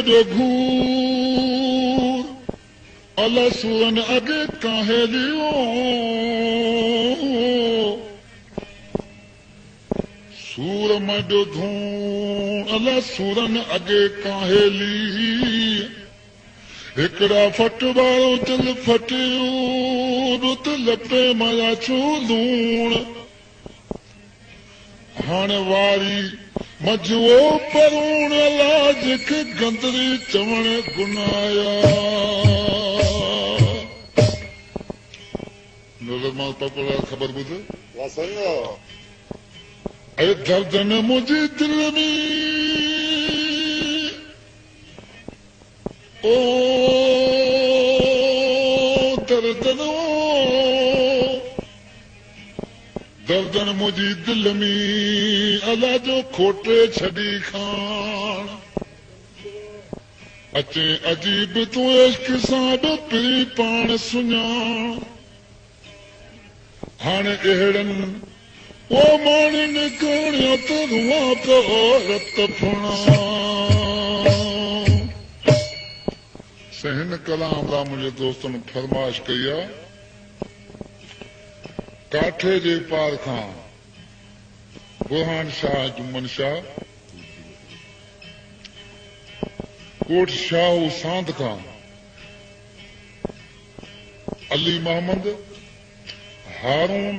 जो घूर अला सूरन अगे काहे लियो सूरम जो धूर अला सूरन अगे काहे ली हिकड़ा फट वारो दिल फटियो रुत लपे माया छो लूण हाणे वारी मजो परूण लाज के गंदरी चवण गुनाया नजर मां पकड़ा खबर बुध ऐ दर्दन मुझे दिल में ओ दर्दनो दर्दन मुझी दिल में अला जो खोटे छड़ी खान अचे अजीब तू इश्क सां पी पान सुञाण हाणे अहिड़नि ओ माण्हुनि करणिया त रुआ तो रत फुणा सहन कलाम ला मुंहिंजे दोस्तनि फरमाइश कई आहे काठे जे पार खां बुरहान शाह जुम्मन शाह कोट शाह सांद खां अली मोहम्मद हारून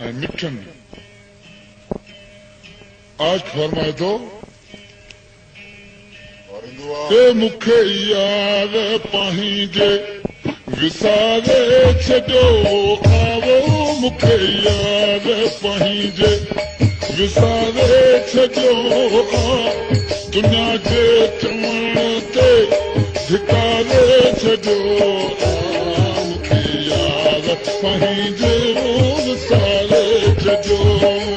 ऐं मिठन आज फरमाए थो के मूंखे यार पंहिंजे विसारे छॾियो आवो मूंखे यार पंहिंजे विसारे छॾियो दुनिया जे चवण ते धिकारे छॾियो मूंखे यार पंहिंजे विसारे छॾियो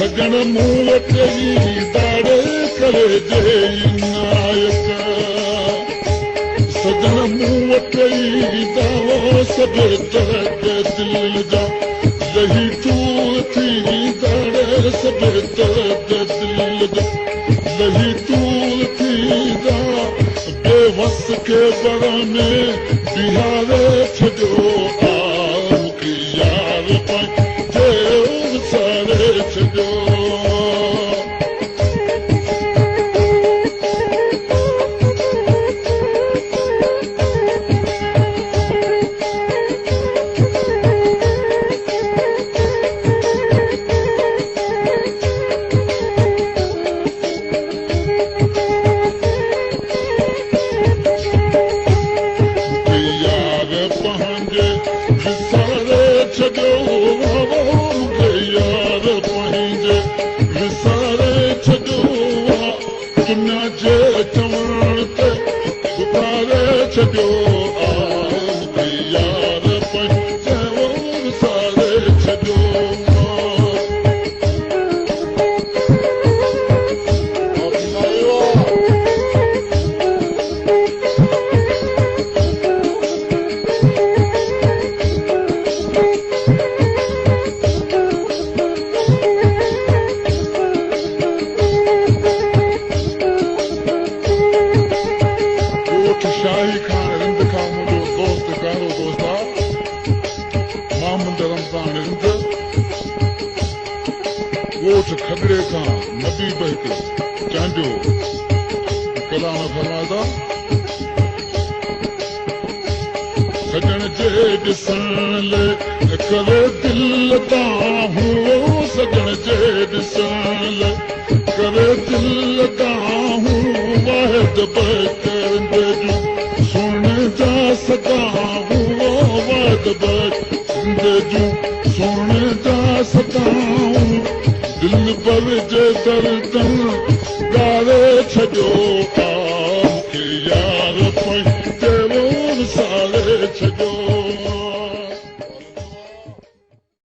सजन मूं वटि दाड़े करे जे नायक सजन मूं वटि दावो सभु दर्द दिल जा लही तूं थी दाड़े सभु दर्द दिल जा लही तूं थी दा बेवस के बर में बिहारे छॾियो मूंखे यार पंहिंजे विसारे छॾियो खतरे खां नबी बहक चांजो कलाम फरमादा सजन जे ॾिसण लाइ करे दिल ताहूं सजन जे ॾिसण लाइ करे दिल ताहूं वाहिद बकर जूं सुण जा सदाहूं वाहिद बकर जूं सुण जा सदाहूं दिल पर जे दर्दन ॻारे छॾियो मूंखे यार